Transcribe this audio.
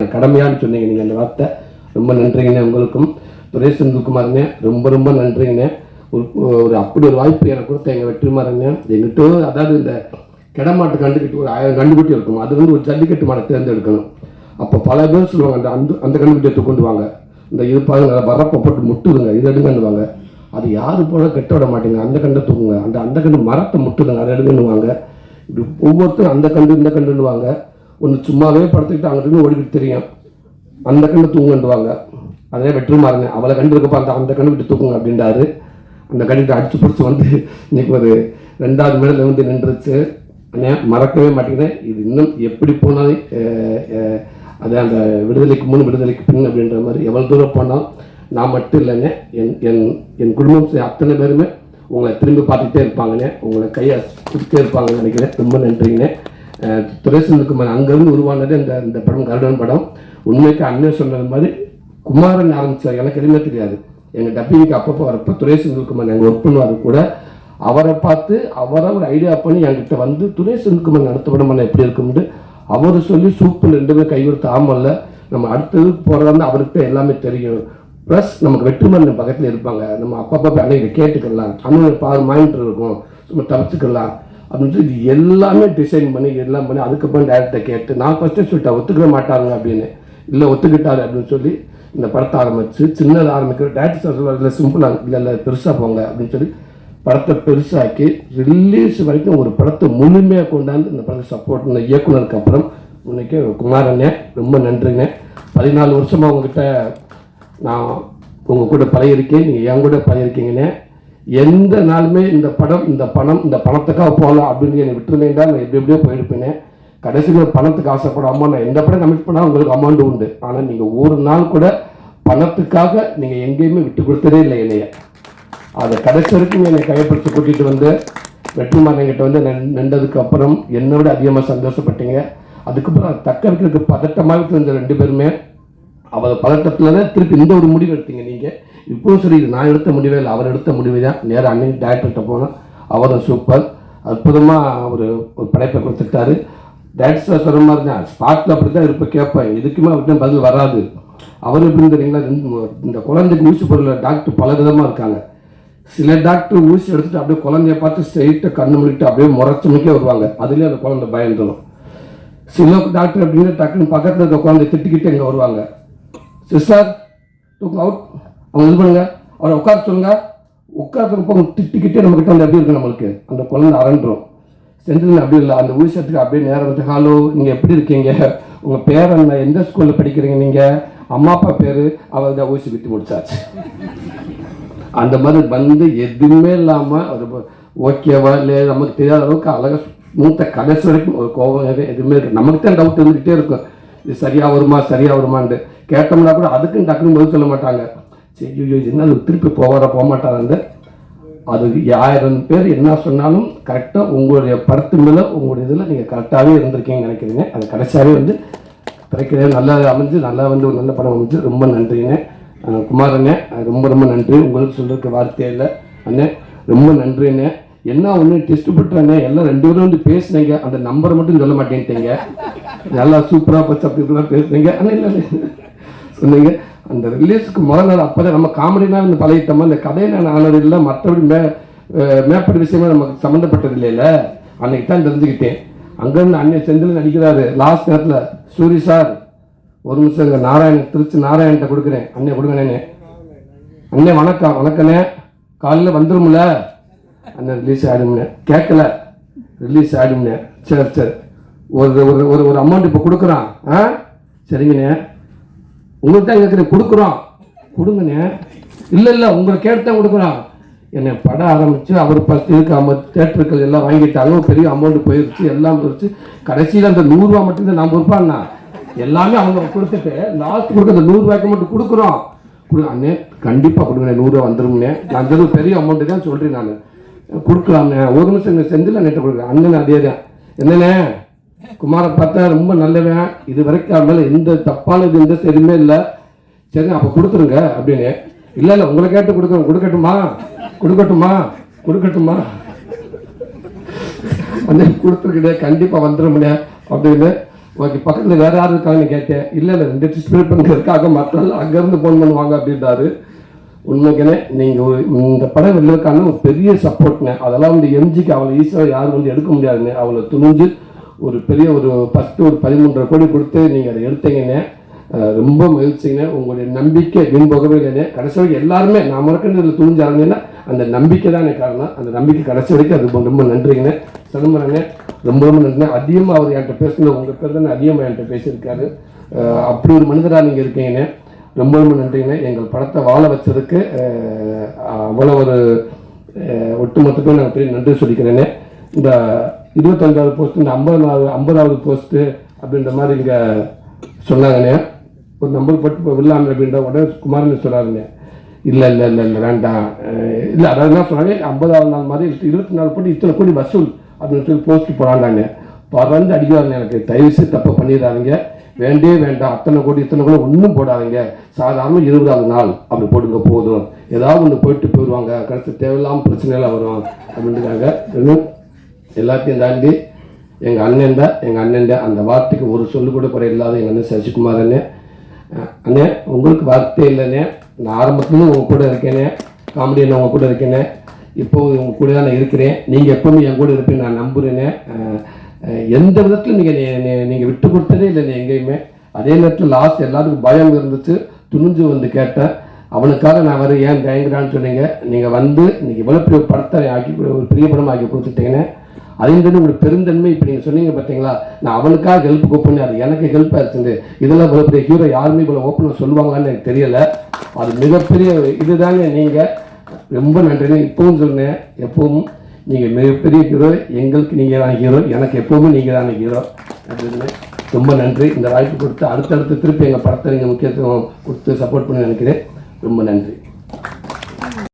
கடமையான்னு சொன்னீங்க நீங்கள் அந்த வார்த்தை. ரொம்ப நன்றிங்கண்ணே. உங்களுக்கும் துரை செந்தில்குமாருங்க ரொம்ப ரொம்ப நன்றிங்கண்ணே. ஒரு அப்படி ஒரு வாய்ப்பு எனக்கு கொடுத்த எங்கள் வெற்றிமாறங்க. எங்கிட்ட அதாவது இந்த கிடமாட்டு கண்டுக்கிட்டு ஒரு 1000 கண்டுபிட்டி இருக்கும். அது ஒரு ஜல்லிக்கட்டு மாடை தேர்ந்தெடுக்கணும். அப்போ பல பேர் சொல்லுவாங்க அந்த கண்டுபிட்டியை கொண்டு வாங்க, இந்த இருப்பாங்க நல்லா வரப்பை போட்டு முட்டுதுங்க, இது எடுங்கன்னுவாங்க. அது யாரு போல கெட்ட விட மாட்டேங்க. அந்த கண்டை தூக்குங்க, அந்த கண்டு மரத்தை முட்டுதுங்க, அதை எடுங்கன்னுவாங்க. இப்படி ஒவ்வொருத்தரும் அந்த கண்டு இந்த கண்டுன்னுவாங்க. ஒன்று சும்மாவே படுத்துக்கிட்டு அங்கிட்டு ஓடிக்கிட்டு தெரியும், அந்த கண்டு தூங்குன்னுவாங்க. அதே வெற்றிமாறங்க அவளை கண்டு இருக்கப்போ அந்த கண்டு விட்டு தூக்குங்க அப்படின்றாரு. அந்த கண்டுகிட்ட அடிச்சு பிடிச்சி வந்து இன்னைக்கு ஒரு 2வது மேடையில் வந்து நின்றுச்சு. மறக்கவே மாட்டேங்கிறேன். இது இன்னும் எப்படி போனாலும் அது அந்த விடுதலைக்கு முன் விடுதலைக்கு பின் அப்படின்ற மாதிரி எவ்வளோ தூரம் போனால் நான் மட்டும் இல்லைங்க, என் குடும்பம் அத்தனை பேருமே உங்களை திரும்பி பார்த்துக்கிட்டே இருப்பாங்கண்ணே, உங்களை கையை கொடுத்தே இருப்பாங்கன்னு நினைக்கிறேன். ரொம்ப நன்றிங்கண்ணே. துரை செந்தில்குமார் அங்கேருந்து உருவானது இந்த படம் கருடன் படம். உண்மைக்கு அண்ணன் சொன்னது மாதிரி குமாரன் ஆரம்பித்தார். எனக்கு எதுவுமே தெரியாது. எங்கள் டப்பிங்க்கு அப்பப்போ வரப்போ துரை செந்தில்குமார் எங்கள் ஒர்க் பண்ணுவார் கூட. அவரை பார்த்து அவரை ஒரு ஐடியா பண்ணி என்கிட்ட வந்து துரை செந்தில்குமார் அடுத்த படம் பண்ண எப்படி இருக்கும்னு அவர் சொல்லி சூப்பர் 2 கை கொடுத்து ஆமல்ல நம்ம அடுத்தது போகிறதா அவருக்கு எல்லாமே தெரியும். ப்ளஸ் நமக்கு வெற்றிமாறன் பக்கத்தில் இருப்பாங்க. நம்ம அப்பப்போ அன்னைக்கு கேட்டுக்கலாம், அண்ணன் மானிட்டர் இருக்கும், சும்மா தவிச்சுக்கலாம் அப்படின்னு சொல்லி இது எல்லாமே டிசைன் பண்ணி எல்லாம் பண்ணி அதுக்கப்புறம் டேரக்டரை கேட்டு நான் ஃபஸ்ட்டே சொல்லிட்டேன் ஒத்துக்க மாட்டாங்க அப்படின்னு. இல்லை ஒத்துக்கிட்டாரு அப்படின்னு சொல்லி இந்த படத்தை ஆரம்பித்து சின்னதாக ஆரம்பிக்கிற டேரக்டர் சார் சொல்லுவார், இல்லை சிம்பிளாக இல்லை பெருசாக போங்க அப்படின்னு சொல்லி படத்தை பெருசாக்கி ரிலீஸ் வரைக்கும் ஒரு படத்தை முழுமையாக கொண்டாந்து இந்த படத்தை சப்போர்ட் பண்ண இயக்குனருக்கு அப்புறம் இன்னைக்கு குமாரண்ணே ரொம்ப நன்றிங்க. 14 வருஷமாக உங்ககிட்ட நான் உங்கள் கூட பழகிருக்கேன், நீங்கள் என் கூட பழகிருக்கீங்கண்ணே. எந்த நாளுமே இந்த பணத்துக்காக போகலாம் அப்படின்னு என்னை விட்டுருந்தேன்டா நான் எப்படியோ போயிருப்பேனே. கடைசியில் பணத்துக்கு ஆசைப்படாமல் நான் எந்த படம் கமிட் பண்ணால் உங்களுக்கு அமௌண்ட் உண்டு. ஆனால் நீங்கள் ஒரு நாள் கூட பணத்துக்காக நீங்கள் எங்கேயுமே விட்டு கொடுத்ததே இல்லை என்னைய. அதை கடைசி வரைக்கும் என்னை கையப்பிடிச்சு கூட்டிகிட்டு வந்து வெற்றிமாறன்கிட்ட வந்து நின்றதுக்கு அப்புறம் என்னை விட அதிகமாக சந்தோஷப்பட்டீங்க. அதுக்கப்புறம் தக்க வைக்கிறதுக்கு பதட்டமாக இருந்த 2 பேருமே அவர் பதட்டத்தில் தான் திருப்பி இந்த ஒரு முடிவு எடுத்தீங்க நீங்கள். இப்போவும் சரி, இது நான் எடுத்த முடிவே இல்லை, அவர் எடுத்த முடிவு தான். நேராக அன்னைக்கு டேரக்டர்கிட்ட போனோம். அவரும் சூப்பர் அற்புதமாக ஒரு படைப்பை கொடுத்துட்டாரு. டேரக்டர் சொல்கிற மாதிரி தான் ஸ்பாட்டில் அப்படி தான் இருப்ப கேட்பேன், இதுக்குமே அவர்கிட்ட பதில் வராது. அவர் எப்படி தெரியுங்களா, இந்த குழந்தைக்கு ஊசி போடல டாக்டர் பல விதமாக இருக்காங்க. சில டாக்டர் ஊசி எடுத்துகிட்டு அப்படியே குழந்தைய பார்த்து ஸ்ட்ரெயிட்டாக கண்ணு முடிட்டு அப்படியே முறைச்சமைக்கே வருவாங்க, அதுலேயே அந்த குழந்தை பயந்துடும். சில டாக்டர் அப்படின்னா டக்குன்னு பக்கத்தில் இருக்க குழந்தைய திட்டிக்கிட்டு இங்கே வருவாங்க, சிஸ்டர் தூக்கம் அவுட், அவங்க இது பண்ணுங்க, அவரை உட்கார சொல்லுங்க, உட்காரத்துக்கு திட்டிக்கிட்டே நம்மக்கிட்ட வந்து எப்படி இருக்கு நம்மளுக்கு அந்த குழந்தை அரண்டுரும். செந்தில் அப்படி இல்லை, அந்த ஊசியத்துக்கு அப்படியே நேரம் வந்து ஹலோ நீங்கள் எப்படி இருக்கீங்க, உங்கள் பேர் என்ன, எந்த ஸ்கூலில் படிக்கிறீங்க, நீங்கள் அம்மா அப்பா பேர், அவர் தான் ஊசி விட்டு முடிச்சாச்சு. அந்த மாதிரி வந்து எதுவுமே இல்லாமல் ஒரு ஓகேவா இல்லை நமக்கு தெரியாத அளவுக்கு அழகாக மூத்த கடைசி வரைக்கும் ஒரு கோபம் எதுவுமே இருக்குது. நமக்கு தான் டவுட் இருந்துக்கிட்டே இருக்கும், இது சரியாக வருமான்ட்டு கேட்டோம்னா கூட அதுக்குன்னு டக்குன்னு பதில் சொல்ல மாட்டாங்க. சரி என்ன திருப்பி போக மாட்டாங்க. அது 1000 பேர் என்ன சொன்னாலும் கரெக்டாக உங்களுடைய படத்து மேலே உங்களுடைய இதில் நீங்கள் கரெக்டாகவே இருந்திருக்கீங்கன்னு நினைக்கிறீங்க. அது கடைசியாகவே வந்து கிடைக்கிறது நல்லா அமைஞ்சு நல்லா வந்து ஒரு நல்ல படம் அமைஞ்சு ரொம்ப நன்றிங்க. குமாரண்ணே ரொம்ப ரொம்ப நன்றி. உங்களுக்கு சொல்கிறதுக்கு வார்த்தையே இல்லை அண்ணே, ரொம்ப நன்றிண்ணே. என்ன ஒன்று டிஸ்ட்ரிபியூட்டர் எல்லாம் 2 பேரும் வந்து பேசுனீங்க, அந்த நம்பரை மட்டும் சொல்ல மாட்டேன்ட்டீங்க. நல்லா சூப்பராக பச்சு அப்படிலாம் பேசுனீங்க. ஆனால் இல்லை சொன்னீங்க அந்த ரிலீஸுக்கு முதல் நாள் அப்போ தான் நம்ம காமெடினா வந்து பழகிட்டோமா, இந்த கதையை நான் ஆனது இல்லை, மற்றபடி மேற்பட்ட விஷயமா நமக்கு சம்மந்தப்பட்டது இல்லைல்ல. அன்னைக்கு தான் தெரிஞ்சுக்கிட்டேன். அங்கேருந்து அண்ணன் செந்தில் நடிக்கிறாரு. லாஸ்ட் நேரத்தில் சூரி சார் ஒரு நிமிஷம் இங்கே திருச்சி நாராயண்கிட்ட கொடுக்குறேன், அண்ணே கொடுங்கண்ணே, அண்ணே வணக்கண்ணே காலையில் வந்துடும்ல அண்ணன் ரிலீஸ் ஆகிடும்னே, கேட்கல ரிலீஸ் ஆகிடும்னே, சரி ஒரு அமௌண்ட் இப்போ கொடுக்குறான், சரிங்கண்ணே உங்களுக்கு தான் கேட்குறேன், கொடுங்கண்ணே, இல்லை உங்களை கேட்டு தான் கொடுக்குறான். என்னை படம் ஆரம்பித்து அவர் ஃபஸ்ட் இதுக்கு 50 தேட்டர்கள் எல்லாம் வாங்கிட்டாங்க, பெரிய அமௌண்ட் போயிடுச்சு, எல்லாம் போயிடுச்சு. கடைசியில் அந்த 100 ரூபா மட்டும்தான் நான் கொடுப்பாண்ணா, எல்லாமே அவங்க கொடுத்துட்டு லாஸ்ட் கொடுக்க அந்த 100 ரூபாய்க்கு மட்டும் கொடுக்குறோம். அண்ணே கண்டிப்பாக கொடுங்கண்ணே, 100 ரூபா வந்துடும்ண்ணே, நான் அந்த பெரிய அமௌண்ட்டு தான் சொல்கிறேன், நான் கொடுக்கலாம்ண்ணே. ஒரு நிமிஷம் இங்கே செந்தில் நெட்டை கொடுக்குறேன். அண்ணன் அதே தான் என்னண்ணே குமாரை பார்த்தா ரொம்ப நல்லவன், இது வரைக்கும் அது மேலே எந்த தப்பானது எந்த சரியுமே இல்லை, சரிங்க அப்போ கொடுத்துருங்க அப்படின்னு. இல்லை உங்களை கேட்டு கொடுக்கட்டுமா கொடுத்துருக்கிட்டே கண்டிப்பாக வந்துடும்ண்ணே அப்படின்னு ஓகே பக்கத்தில் வேறு யாரும் இருக்காங்கன்னு கேட்டேன். இல்லை 2 டிஸ்ட்ரிபியூட் பண்ணுங்க இருக்காங்க, மற்றெல்லாம் அங்கேருந்து ஃபோன் பண்ணுவாங்க அப்படின்றாரு. உண்மைக்குனே நீங்கள் இந்த படம் வெளியிருக்கான ஒரு பெரிய சப்போர்ட்னு. அதெல்லாம் வந்து எம்ஜிக்கு அவ்வளோ ஈஸியாக யாரும் வந்து எடுக்க முடியாதுன்னு அவ்வளோ துணிஞ்சு ஒரு பெரிய ஒரு ஃபஸ்ட்டு ஒரு 13.5 கோடி கொடுத்து நீங்கள் அதை எடுத்தீங்கன்னு ரொம்ப மகிழ்ச்சிங்க. உங்களுடைய நம்பிக்கை வீண் போகவே இல்லைன்னு. கடைசி வரைக்கும் எல்லாருமே நான் முறக்கண்டு இதில் துணிஞ்சாருங்கன்னா அந்த நம்பிக்கை தான் எனக்கு காரணம். அந்த நம்பிக்கை கடைசி வரைக்கும் அது ரொம்ப நன்றிங்கண்ணே. சிதம்பரண்ணே ரொம்ப நன்றிண்ணே. அதிகமாக அவர் என்கிட்ட பேசுனது உங்கள் பேர் தானே அதிகமாக என்கிட்ட பேசியிருக்காரு. அப்படி ஒரு மனிதராக நீங்கள் இருக்கீங்கண்ணே. ரொம்ப நன்றிங்கண்ணே. எங்கள் படத்தை வாழ வச்சதுக்கு அவ்வளோ ஒரு ஒட்டுமொத்தத்தையும் நான் பெரிய நன்றி சொல்லிக்கிறேன்னே. இந்த 25வது போஸ்ட்டு, இந்த 50வது போஸ்ட்டு அப்படின்ற மாதிரி இங்கே சொன்னாங்கண்ணே. ஒரு நம்பர் போட்டு விடலாமே அப்படின்ற உடனே குமாரன் சொல்கிறாருங்க. இல்லை வேண்டாம். இல்லை அதாவது என்ன சொன்னாங்க, 50வது நாள் மாதிரி 24 கோடி இத்தனை கோடி வசூல் அப்படின்னு சொல்லி போஸ்ட் போடாண்டாங்க. பறந்து அடிக்கிறாங்க. எனக்கு தயவுசெய்து தப்பை பண்ணிடுறாங்க. வேண்டே வேண்டாம், அத்தனை கோடி ஒன்றும் போடாதீங்க. சாதாரண 20வது நாள் அப்படி போடுங்க போதும். ஏதாவது ஒன்று போயிட்டு போயிடுவாங்க, கடைசி தேவையில்லாமல் பிரச்சனைலாம் வரும் அப்படின்ட்டுக்காங்க. இன்னும் எல்லாத்தையும் தாண்டி எங்கள் அண்ணன் அந்த வார்த்தைக்கு ஒரு சொல்லு கூட குறை இல்லாத எங்கள் அண்ணன் சசிகுமார் அண்ணே. உங்களுக்கு வார்த்தை இல்லைண்ணே. நான் ஆரம்பத்துலேருந்து உங்கள் கூட இருக்கேனே. காமெடியில் உங்கள் கூட இருக்கேனே. இப்போது உங்கள் கூட தான் நான் இருக்கிறேன். நீங்கள் எப்போவுமே என் கூட இருப்பேன் நான் நம்புகிறேனே. எந்த விதத்தில் நீங்கள் விட்டு கொடுத்ததே இல்லைண்ணே எங்கேயுமே. அதே நேரத்தில் லாஸ்ட் எல்லாத்துக்கும் பயம் இருந்துச்சு. துணிஞ்சு வந்து கேட்டேன். அவனுக்காக நான் வர ஏன் தயங்குறான்னு சொன்னீங்க. நீங்கள் வந்து இன்றைக்கி இவ்வளோ பெரிய படத்தை ஆக்கி ஒரு பெரிய படம் ஆக்கி கொடுத்துட்டீங்கன்னு. அதையும் தானே உங்களுக்கு பெருந்தன்மை. இப்போ நீங்கள் சொன்னீங்க பார்த்தீங்களா, நான் அவனுக்காக ஹெல்ப் கூப்பிட்டு அது எனக்கு ஹெல்ப் ஆயிடுச்சு. இதெல்லாம் இவ்வளோ பெரிய ஹீரோ யாருமே இவ்வளோ ஓப்பனாக சொல்லுவாங்களான்னு எனக்கு தெரியலை. அது மிகப்பெரிய இதுதாங்க. நீங்கள் ரொம்ப நன்றிங்க. இப்பவும் சொன்னேன், எப்பவும் நீங்கள் மிகப்பெரிய ஹீரோ. எங்களுக்கு நீங்கள் தான் ஹீரோ, எனக்கு எப்போவுமே நீங்கள் தானே ஹீரோ அப்படின்னு ரொம்ப நன்றி. இந்த வாய்ப்பு கொடுத்து அடுத்தடுத்து திருப்பி எங்கள் படத்தை நீங்கள் முக்கியத்துவம் கொடுத்து சப்போர்ட் பண்ணி நினைக்கிறேன். ரொம்ப நன்றி.